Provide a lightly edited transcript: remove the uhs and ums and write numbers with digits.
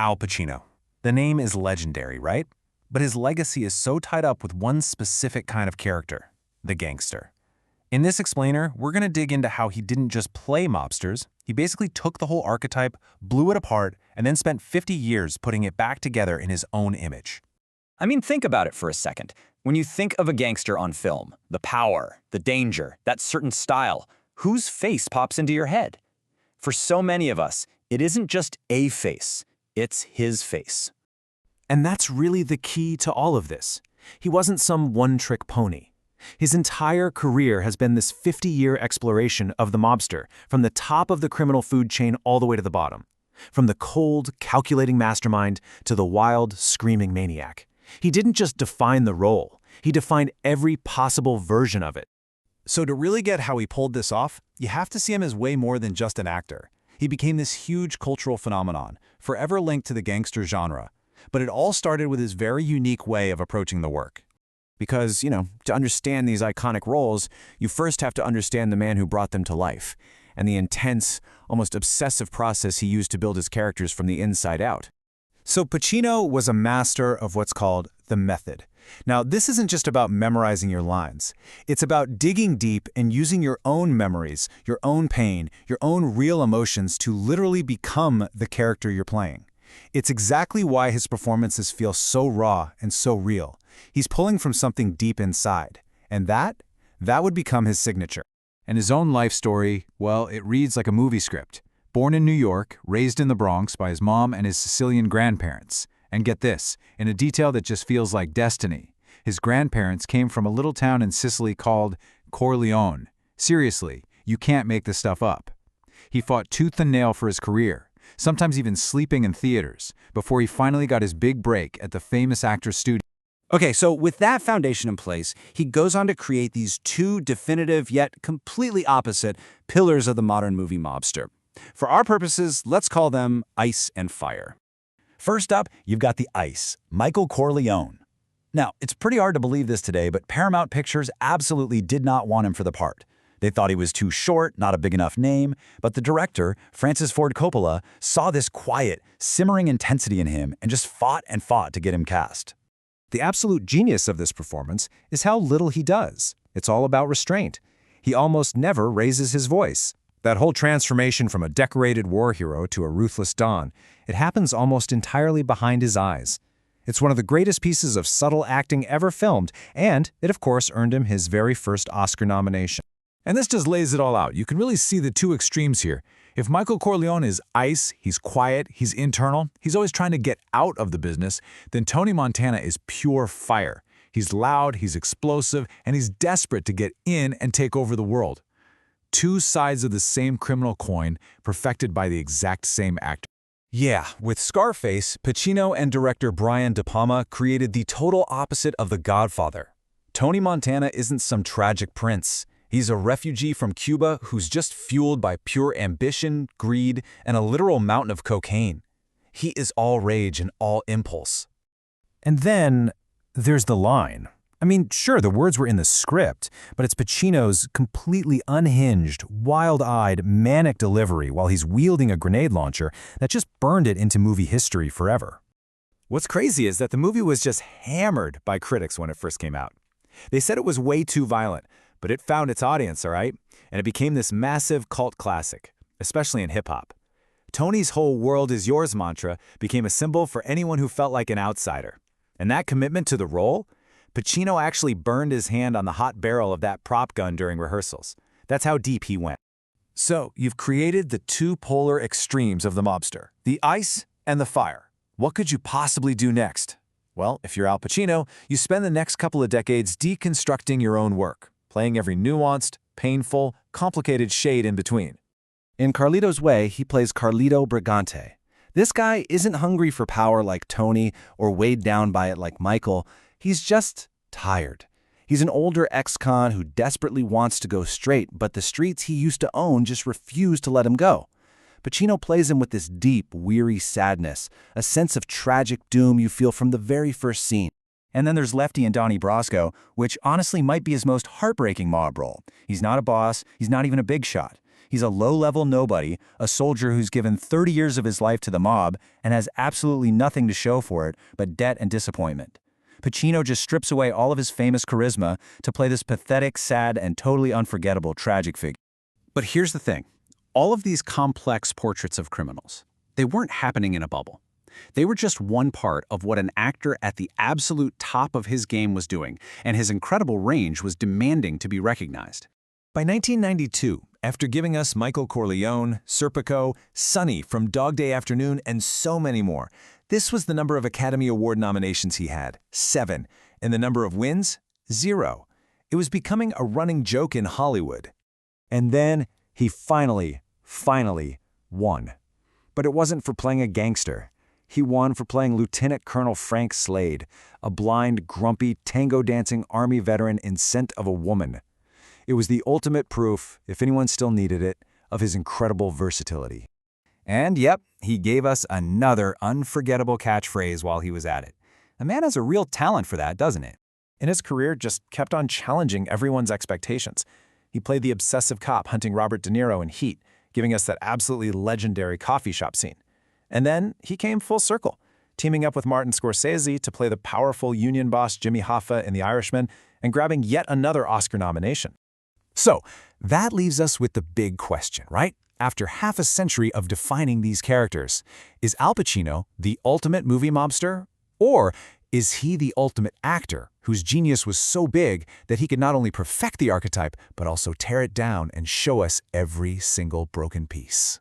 Al Pacino. The name is legendary, right? But his legacy is so tied up with one specific kind of character, the gangster. In this explainer, we're going to dig into how he didn't just play mobsters, he basically took the whole archetype, blew it apart, and then spent 50 years putting it back together in his own image. I mean, think about it for a second. When you think of a gangster on film, the power, the danger, that certain style, whose face pops into your head? For so many of us, it isn't just a face, it's his face. And that's really the key to all of this. He wasn't some one-trick pony. His entire career has been this 50-year exploration of the mobster, from the top of the criminal food chain all the way to the bottom. From the cold, calculating mastermind to the wild, screaming maniac. He didn't just define the role, he defined every possible version of it. So to really get how he pulled this off, you have to see him as way more than just an actor. He became this huge cultural phenomenon, forever linked to the gangster genre. But it all started with his very unique way of approaching the work. Because, to understand these iconic roles, you first have to understand the man who brought them to life, and the intense, almost obsessive process he used to build his characters from the inside out. So Pacino was a master of what's called the method. Now, this isn't just about memorizing your lines. It's about digging deep and using your own memories, your own pain, your own real emotions to literally become the character you're playing. It's exactly why his performances feel so raw and so real. He's pulling from something deep inside, and that would become his signature. And his own life story, well, it reads like a movie script. Born in New York, raised in the Bronx by his mom and his Sicilian grandparents. And get this, in a detail that just feels like destiny. His grandparents came from a little town in Sicily called Corleone. Seriously, you can't make this stuff up. He fought tooth and nail for his career, sometimes even sleeping in theaters, before he finally got his big break at the famous actor's studio. Okay, so with that foundation in place, he goes on to create these two definitive yet completely opposite pillars of the modern movie mobster. For our purposes, let's call them ice and fire. First up, you've got the ice, Michael Corleone. Now, it's pretty hard to believe this today, but Paramount Pictures absolutely did not want him for the part. They thought he was too short, not a big enough name, but the director, Francis Ford Coppola, saw this quiet, simmering intensity in him and just fought and fought to get him cast. The absolute genius of this performance is how little he does. It's all about restraint. He almost never raises his voice. That whole transformation from a decorated war hero to a ruthless Don, it happens almost entirely behind his eyes. It's one of the greatest pieces of subtle acting ever filmed, and it of course earned him his very first Oscar nomination. And this just lays it all out. You can really see the two extremes here. If Michael Corleone is ice, he's quiet, he's internal, he's always trying to get out of the business, then Tony Montana is pure fire. He's loud, he's explosive, and he's desperate to get in and take over the world. Two sides of the same criminal coin, perfected by the exact same actor. Yeah, with Scarface, Pacino and director Brian De Palma created the total opposite of the Godfather. Tony Montana isn't some tragic prince. He's a refugee from Cuba who's just fueled by pure ambition, greed, and a literal mountain of cocaine. He is all rage and all impulse. And then there's the line. I mean, sure, the words were in the script, but it's Pacino's completely unhinged, wild-eyed, manic delivery while he's wielding a grenade launcher that just burned it into movie history forever. What's crazy is that the movie was just hammered by critics when it first came out. They said it was way too violent, but it found its audience, all right? And it became this massive cult classic, especially in hip-hop. Tony's whole world is yours mantra became a symbol for anyone who felt like an outsider. And that commitment to the role? Pacino actually burned his hand on the hot barrel of that prop gun during rehearsals. That's how deep he went. So, you've created the two polar extremes of the mobster, the ice and the fire. What could you possibly do next? Well, if you're Al Pacino, you spend the next couple of decades deconstructing your own work, playing every nuanced, painful, complicated shade in between. In Carlito's Way, he plays Carlito Brigante. This guy isn't hungry for power like Tony or weighed down by it like Michael. He's just tired. He's an older ex-con who desperately wants to go straight, but the streets he used to own just refuse to let him go. Pacino plays him with this deep, weary sadness, a sense of tragic doom you feel from the very first scene. And then there's Lefty and Donnie Brasco, which honestly might be his most heartbreaking mob role. He's not a boss, he's not even a big shot. He's a low-level nobody, a soldier who's given 30 years of his life to the mob and has absolutely nothing to show for it but debt and disappointment. Pacino just strips away all of his famous charisma to play this pathetic, sad, and totally unforgettable tragic figure. But here's the thing. All of these complex portraits of criminals, they weren't happening in a bubble. They were just one part of what an actor at the absolute top of his game was doing, and his incredible range was demanding to be recognized. By 1992, after giving us Michael Corleone, Serpico, Sonny from Dog Day Afternoon, and so many more, this was the number of Academy Award nominations he had, 7, and the number of wins, 0. It was becoming a running joke in Hollywood. And then he finally won. But it wasn't for playing a gangster. He won for playing Lieutenant Colonel Frank Slade, a blind, grumpy, tango-dancing Army veteran in Scent of a Woman. It was the ultimate proof, if anyone still needed it, of his incredible versatility. And yep, he gave us another unforgettable catchphrase while he was at it. The man has a real talent for that, doesn't it? And his career just kept on challenging everyone's expectations. He played the obsessive cop hunting Robert De Niro in Heat, giving us that absolutely legendary coffee shop scene. And then he came full circle, teaming up with Martin Scorsese to play the powerful union boss Jimmy Hoffa in The Irishman and grabbing yet another Oscar nomination. So, that leaves us with the big question, right? After half a century of defining these characters, is Al Pacino the ultimate movie mobster? Or is he the ultimate actor whose genius was so big that he could not only perfect the archetype, but also tear it down and show us every single broken piece?